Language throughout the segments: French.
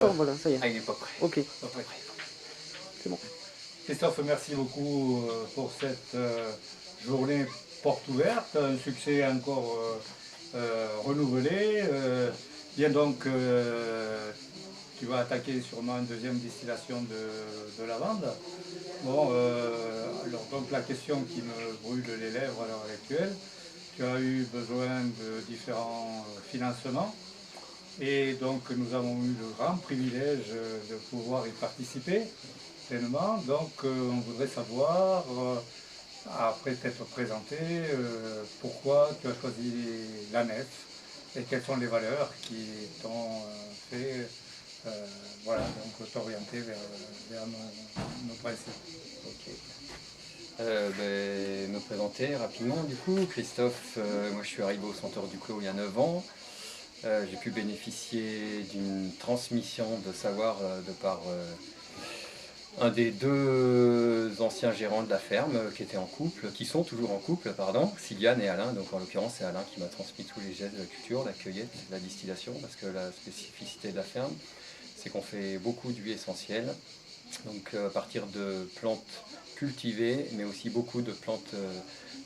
Voilà, ça y est. Ah, il n'est pas prêt. Ok, Pas prêt. c'est bon. Christophe, merci beaucoup pour cette journée porte ouverte, un succès encore renouvelé. Bien donc, tu vas attaquer sûrement une deuxième distillation de lavande. Bon, alors donc la question qui me brûle les lèvres à l'heure actuelle, tu as eu besoin de différents financements. Et donc nous avons eu le grand privilège de pouvoir y participer pleinement. Donc on voudrait savoir, après t'être présenté, pourquoi tu as choisi la nef et quelles sont les valeurs qui t'ont fait voilà, donc t'orienter vers nos principes. Ok. Me présenter rapidement du coup. Christophe, moi je suis arrivé au Centre du Clos il y a 9 ans. J'ai pu bénéficier d'une transmission de savoir de par un des deux anciens gérants de la ferme qui étaient en couple, qui sont toujours en couple, pardon, Sylviane et Alain. Donc en l'occurrence c'est Alain qui m'a transmis tous les gestes de la culture, la cueillette, la distillation, parce que la spécificité de la ferme, c'est qu'on fait beaucoup d'huiles essentielles, donc à partir de plantes cultivées, mais aussi beaucoup de plantes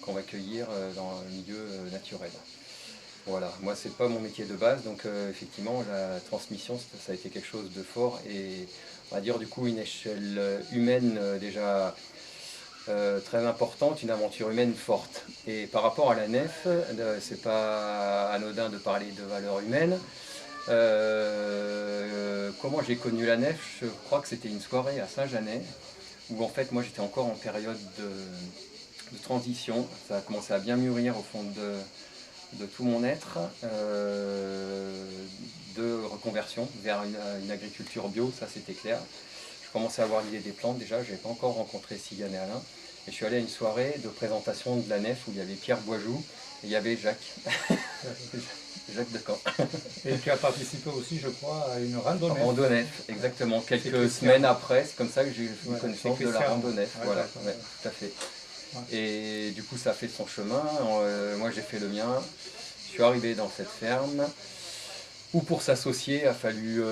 qu'on va cueillir dans le milieu naturel. Voilà, moi c'est pas mon métier de base, donc effectivement la transmission ça a été quelque chose de fort et on va dire du coup une échelle humaine déjà très importante, une aventure humaine forte. Et par rapport à la nef, c'est pas anodin de parler de valeurs humaines. Comment j'ai connu la nef? Je crois que c'était une soirée à Saint-Janet où en fait moi j'étais encore en période de transition, ça a commencé à bien mûrir au fond de tout mon être, de reconversion vers une agriculture bio, ça c'était clair. Je commençais à avoir l'idée des plantes déjà, je n'avais pas encore rencontré Sylviane et Alain. Et je suis allé à une soirée de présentation de la nef où il y avait Pierre Boisjoux et il y avait Jacques. Jacques Decamp. Et tu as participé aussi, je crois, à une randonnée. Randonnée, exactement. Quelques semaines après, c'est comme ça que j'ai eu connaissance de la randonnée. Voilà, ouais, tout à fait. Ouais. Et du coup, ça a fait son chemin. Moi, j'ai fait le mien. Je suis arrivé dans cette ferme où pour s'associer, il a fallu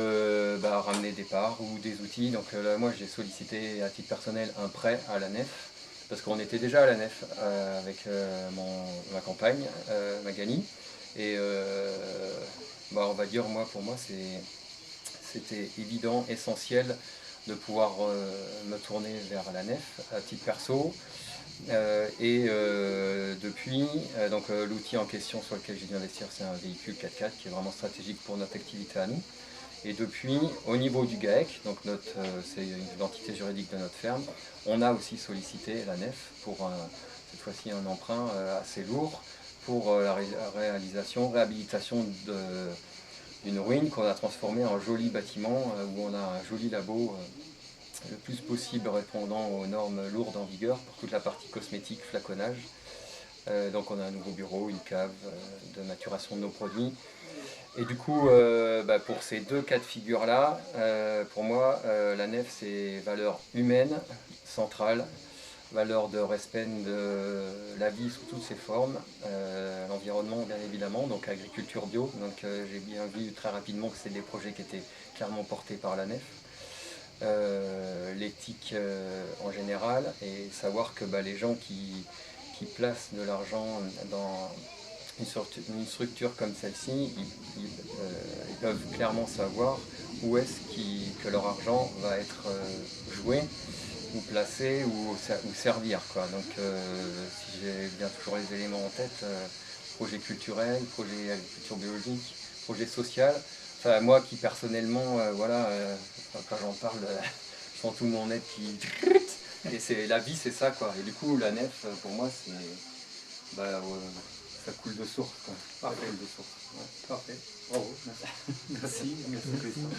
ramener des parts ou des outils. Donc là, moi, j'ai sollicité à titre personnel un prêt à la nef parce qu'on était déjà à la nef avec ma compagne, Magali. Et on va dire, pour moi, c'était évident, essentiel de pouvoir me tourner vers la nef à titre perso. Depuis, l'outil en question sur lequel j'ai dû investir, c'est un véhicule 4x4 qui est vraiment stratégique pour notre activité à nous. Et depuis, au niveau du GAEC, donc c'est l'entité juridique de notre ferme, on a aussi sollicité la nef pour cette fois-ci un emprunt assez lourd pour la réhabilitation d'une ruine qu'on a transformée en joli bâtiment où on a un joli labo le plus possible répondant aux normes lourdes en vigueur pour toute la partie cosmétique, flaconnage. Donc on a un nouveau bureau, une cave de maturation de nos produits. Et du coup, pour ces deux cas de figure-là, pour moi, la nef, c'est valeur humaine, centrale, valeur de respect de la vie sous toutes ses formes, l'environnement bien évidemment, donc agriculture bio. Donc j'ai bien vu très rapidement que c'est des projets qui étaient clairement portés par la nef. L'éthique en général et savoir que les gens qui placent de l'argent dans une structure comme celle-ci, ils peuvent clairement savoir où est-ce que leur argent va être joué ou placé ou servir, quoi. Donc si j'ai bien toujours les éléments en tête, projet culturel, projet agriculture biologique, projet social. Enfin, moi qui personnellement, quand j'en parle, je sens tout mon être qui... Et la vie c'est ça, quoi. Et du coup la nef pour moi c'est... ça coule de source, quoi. Parfait. Ça coule de source. Ouais. Parfait. Bravo. Merci. Merci Christophe.